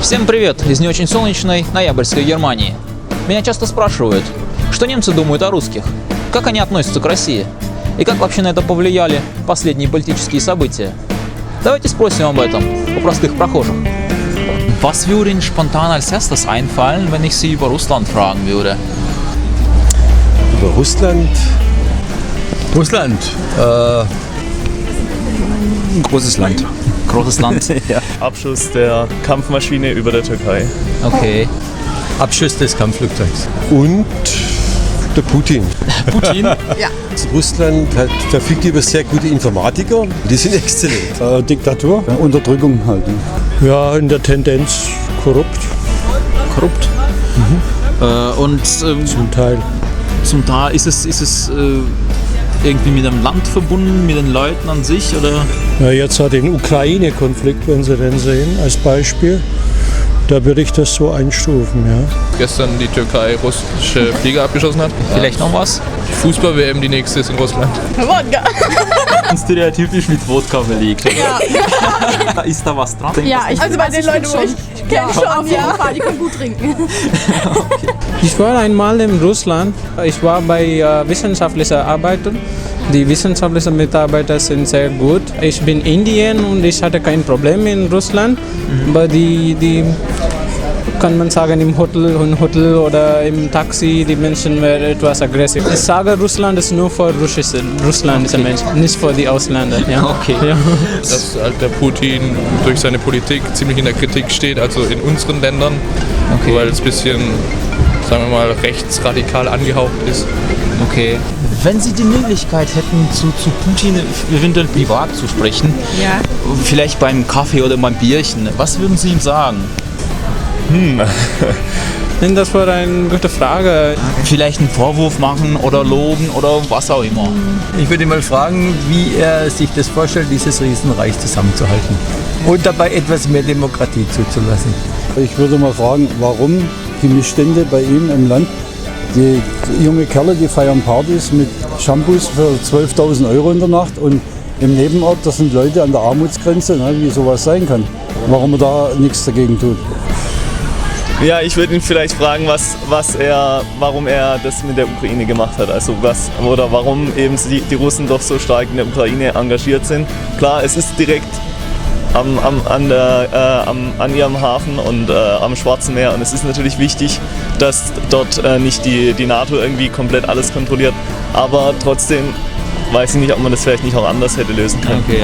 Всем привет из не очень солнечной ноябрьской Германии. Меня часто спрашивают, что немцы думают о русских, как они относятся к России и как вообще на это повлияли последние политические события. Давайте спросим об этом у простых прохожих. Was würde Ihnen spontan als erstes einfallen, wenn ich Sie über Russland fragen würde? Über Russland? Russland. Ein großes Land. Großes Land. Ja. Abschuss der Kampfmaschine über der Türkei. Okay. Abschuss des Kampfflugzeugs. Und der Putin. Putin? Ja. Russland verfügt über sehr gute Informatiker. Die sind exzellent. Diktatur, Unterdrückung halt. Ja, in der Tendenz korrupt, Korrupt. Und zum Teil. zum Teil ist es irgendwie mit dem Land verbunden, mit den Leuten an sich oder? Ja, jetzt hat den Ukraine-Konflikt, wenn Sie den sehen, als Beispiel. Da würde ich das so einstufen, ja. Gestern die Türkei russische Flieger abgeschossen hat. Vielleicht noch was? Die Fußball-WM, die nächste ist in Russland. Wodka. Stereotypisch mit Wodka belegt. Ja. Ist da was dran? Ja, also bei den Leuten, wo ich kenne schon, ja. Die können gut trinken. Ich war einmal in Russland. Ich war bei wissenschaftlichen Arbeiten. Die wissenschaftlichen Mitarbeiter sind sehr gut. Ich bin Indier und ich hatte kein Problem in Russland. Aber die kann man sagen, im Hotel oder im Taxi, die Menschen waren etwas aggressiv. Ich sage, Russland ist nur für russländische Menschen, nicht für die Ausländer. Ja. Okay. Ja. Dass halt der Putin durch seine Politik ziemlich in der Kritik steht, also in unseren Ländern, weil es ein bisschen, sagen wir mal, rechtsradikal angehaucht ist. Okay. Wenn Sie die Möglichkeit hätten, zu Putin eventuell privat zu sprechen, Ja. vielleicht beim Kaffee oder beim Bierchen, was würden Sie ihm sagen? Das war eine gute Frage. Vielleicht einen Vorwurf machen oder loben oder was auch immer. Ich würde ihn mal fragen, wie er sich das vorstellt, dieses Riesenreich zusammenzuhalten. Und dabei etwas mehr Demokratie zuzulassen. Ich würde mal fragen, warum die Missstände bei ihm im Land. Die junge Kerle, die feiern Partys mit Shampoos für 12.000 € in der Nacht und im Nebenort, das sind Leute an der Armutsgrenze, ne, wie sowas sein kann. Warum er da nichts dagegen tut. Ja, ich würde ihn vielleicht fragen, warum er das mit der Ukraine gemacht hat. Also warum eben die Russen doch so stark in der Ukraine engagiert sind. Klar, es ist direkt an ihrem Hafen und am Schwarzen Meer. Und es ist natürlich wichtig, dass dort nicht die NATO irgendwie komplett alles kontrolliert. Aber trotzdem weiß ich nicht, ob man das vielleicht nicht auch anders hätte lösen können. Okay.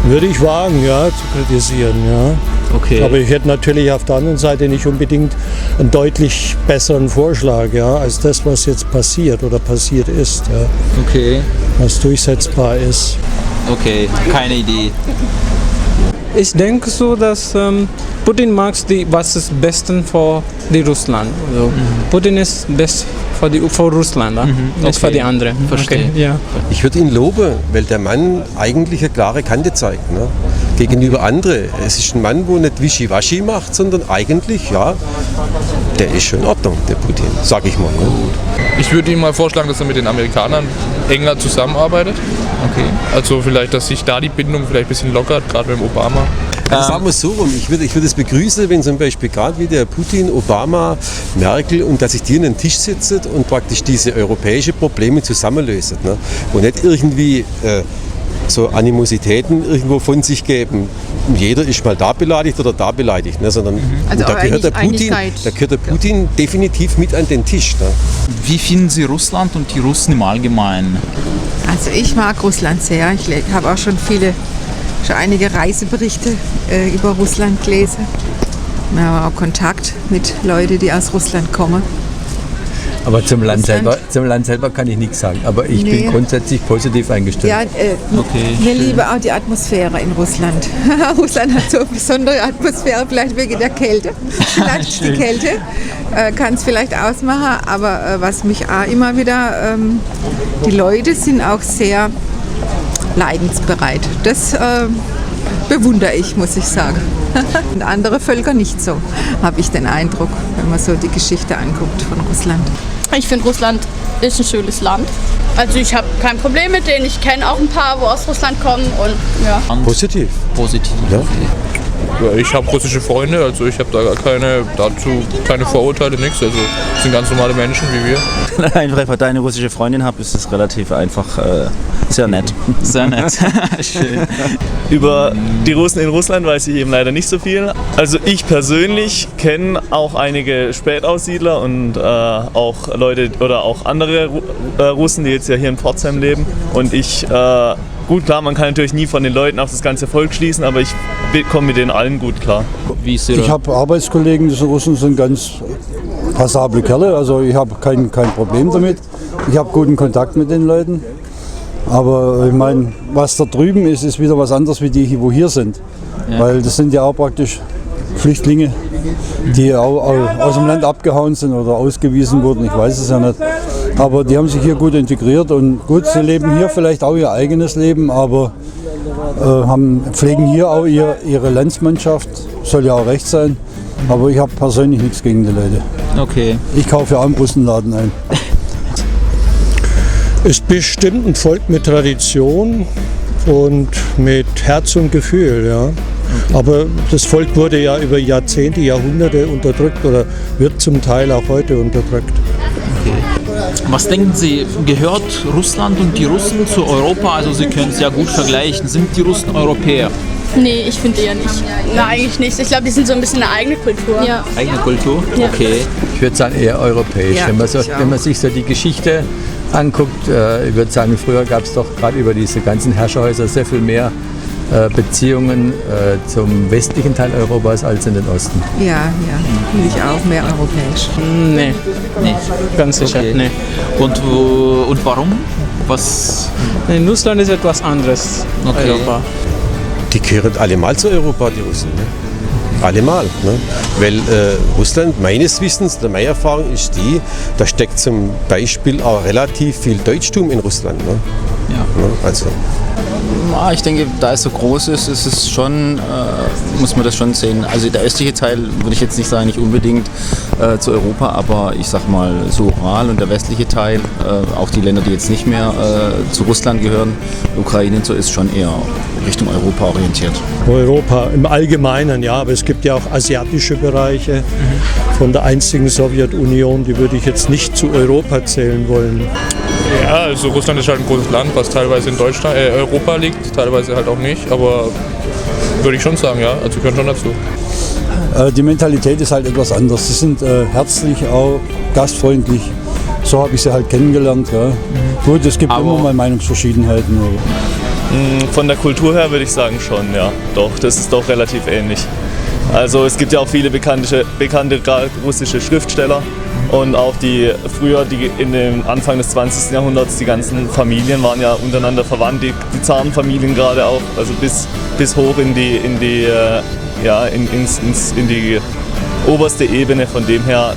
Würde ich wagen, ja, zu kritisieren, ja. Okay. Aber ich hätte natürlich auf der anderen Seite nicht unbedingt einen deutlich besseren Vorschlag, ja, als das, was jetzt passiert oder passiert ist, ja, Okay. was durchsetzbar ist. Okay. Keine Idee. Ich denke so, dass Putin mag was ist Besten für die Russland. Also, Putin ist best für Russland, nicht für Okay. die anderen. Verstehe. Okay, ja. Ich würde ihn loben, weil der Mann eigentlich eine klare Kante zeigt. Ne? Gegenüber anderen. Es ist ein Mann, der nicht Wischiwaschi macht, sondern eigentlich, ja, der ist schon in Ordnung, der Putin, sag ich mal. Ne? Ich würde ihm mal vorschlagen, dass er mit den Amerikanern enger zusammenarbeitet. Okay. Also vielleicht, dass sich da die Bindung vielleicht ein bisschen lockert, gerade mit dem Obama. Also sagen wir es so rum, ich würde es begrüßen, wenn zum Beispiel gerade wie der Putin, Obama, Merkel und dass sich die an den Tisch sitzen und praktisch diese europäischen Probleme zusammenlösen. Ne? Und nicht irgendwie so Animositäten irgendwo von sich geben. Jeder ist mal da beleidigt oder da beleidigt, ne? Sondern Also und da gehört der Putin definitiv mit an den Tisch. Ne? Wie finden Sie Russland und die Russen im Allgemeinen? Also ich mag Russland sehr. Ich habe auch schon einige Reiseberichte über Russland gelesen. Wir haben auch Kontakt mit Leuten, die aus Russland kommen. Aber zum Land Russland? selber kann ich nichts sagen. Aber ich bin Nee. grundsätzlich positiv eingestellt. Ja, wir lieben auch die Atmosphäre in Russland. Russland hat so eine besondere Atmosphäre, vielleicht wegen der Kälte. Vielleicht die Kälte kann es vielleicht ausmachen, aber was mich auch immer wieder, die Leute sind auch sehr leidensbereit. Das bewundere ich, muss ich sagen. Und andere Völker nicht so, habe ich den Eindruck, wenn man so die Geschichte anguckt von Russland. Ich finde, Russland ist ein schönes Land. Also ich habe kein Problem mit denen. Ich kenne auch ein paar, wo aus Russland kommen. Und ja. Positiv. Positiv. Ja. Okay. Ich habe russische Freunde, also ich habe da gar keine Vorurteile, nichts. Also es sind ganz normale Menschen wie wir. Einfach, weil ich eine russische Freundin habe, ist es relativ einfach sehr nett. Sehr nett. Schön. Über die Russen in Russland weiß ich eben leider nicht so viel. Also ich persönlich kenne auch einige Spätaussiedler und auch Leute oder auch andere Russen, die jetzt ja hier in Pforzheim leben. Und gut, klar, man kann natürlich nie von den Leuten auf das ganze Volk schließen, aber ich komme mit denen allen gut klar. Wie ist Ich habe Arbeitskollegen, die Russen sind ganz passable Kerle, also ich habe kein Problem damit. Ich habe guten Kontakt mit den Leuten. Aber ich meine, was da drüben ist, ist wieder was anderes, wie die, wo hier sind. Ja. Weil das sind ja auch praktisch Flüchtlinge, die auch aus dem Land abgehauen sind oder ausgewiesen wurden, ich weiß es ja nicht. Aber die haben sich hier gut integriert und gut, sie leben hier vielleicht auch ihr eigenes Leben, aber pflegen hier auch ihre Landsmannschaft, soll ja auch recht sein. Aber ich habe persönlich nichts gegen die Leute. Okay. Ich kaufe ja auch im Russenladen ein. Es ist bestimmt ein Volk mit Tradition und mit Herz und Gefühl, ja. Aber das Volk wurde ja über Jahrzehnte, Jahrhunderte unterdrückt oder wird zum Teil auch heute unterdrückt. Okay. Was denken Sie, gehört Russland und die Russen zu Europa? Also Sie können es ja gut vergleichen. Sind die Russen Europäer? Nee, ich finde eher nicht. Nein, eigentlich nicht. Ich glaube, die sind so ein bisschen eine eigene Kultur. Ja. Eigene Kultur? Ja. Okay. Ich würde sagen eher europäisch. Ja, wenn man sich so die Geschichte anguckt, ich würde sagen, früher gab es doch gerade über diese ganzen Herrscherhäuser sehr viel mehr Beziehungen zum westlichen Teil Europas als in den Osten. Ja, finde ich auch mehr europäisch. Nee, ganz sicher, Okay. nee. Und warum? Was? In Russland ist etwas anderes. Okay. Europa. Die gehören allemal zu Europa, die Russen. Ne? Allemal. Ne? Weil Russland, meines Wissens, der meine Erfahrung ist die, da steckt zum Beispiel auch relativ viel Deutschtum in Russland. Ne? Ja. Ne? Also. Ich denke, da es so groß ist, ist es schon, muss man das schon sehen. Also der östliche Teil würde ich jetzt nicht sagen, nicht unbedingt zu Europa, aber ich sag mal so Ural und der westliche Teil, auch die Länder, die jetzt nicht mehr zu Russland gehören, Ukraine und so, ist schon eher Richtung Europa orientiert. Europa im Allgemeinen, ja, aber es gibt ja auch asiatische Bereiche von der einstigen Sowjetunion, die würde ich jetzt nicht zu Europa zählen wollen. Ja, also Russland ist halt ein großes Land, was teilweise in Europa liegt, teilweise halt auch nicht, aber würde ich schon sagen, ja, also gehören schon dazu. Die Mentalität ist halt etwas anders. Sie sind herzlich, auch gastfreundlich. So habe ich sie halt kennengelernt. Ja. Gut, es gibt immer mal Meinungsverschiedenheiten. Von der Kultur her würde ich sagen schon, ja. Doch, das ist doch relativ ähnlich. Also es gibt ja auch viele bekannte russische Schriftsteller und auch die in dem Anfang des 20. Jahrhunderts, die ganzen Familien waren ja untereinander verwandt, die Zarenfamilien gerade auch, also bis hoch in die oberste Ebene. Von dem her,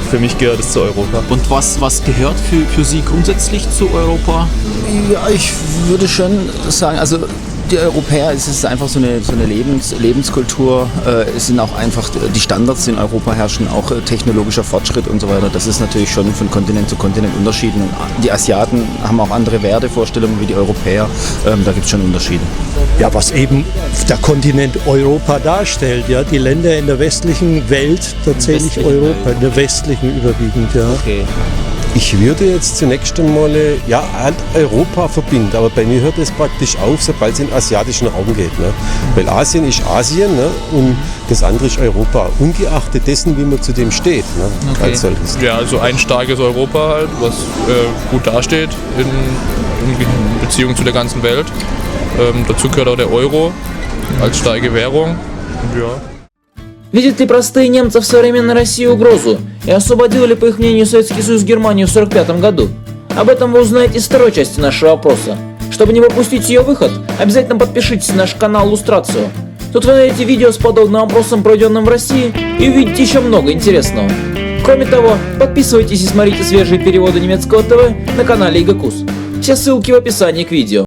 für mich gehört es zu Europa. Und was gehört für Sie grundsätzlich zu Europa? Ja, ich würde schon sagen, also die Europäer, es ist einfach so eine Lebenskultur. Es sind auch einfach die Standards, die in Europa herrschen, auch technologischer Fortschritt und so weiter. Das ist natürlich schon von Kontinent zu Kontinent unterschieden. Und die Asiaten haben auch andere Wertevorstellungen wie die Europäer. Da gibt es schon Unterschiede. Ja, was eben der Kontinent Europa darstellt, ja, die Länder in der westlichen Welt, da zähle ich Europa, in der westlichen überwiegend, ja. Okay. Ich würde jetzt zunächst einmal halt Europa verbinden, aber bei mir hört es praktisch auf, sobald es in den asiatischen Raum geht. Ne? Weil Asien ist Asien, ne? Und das andere ist Europa, ungeachtet dessen, wie man zu dem steht. Ne? Okay. Als solches. Ja, also ein starkes Europa halt, was gut dasteht in Beziehung zu der ganzen Welt. Dazu gehört auch der Euro als starke Währung. Und ja. Видят ли простые немцы в современной России угрозу? И освободил ли, по их мнению, Советский Союз Германию в 1945 году? Об этом вы узнаете из второй части нашего опроса. Чтобы не пропустить ее выход, обязательно подпишитесь на наш канал Люстрацию. Тут вы найдете видео с подобным опросом, проведенным в России, и увидите еще много интересного. Кроме того, подписывайтесь и смотрите свежие переводы немецкого ТВ на канале ИГКУС. Все ссылки в описании к видео.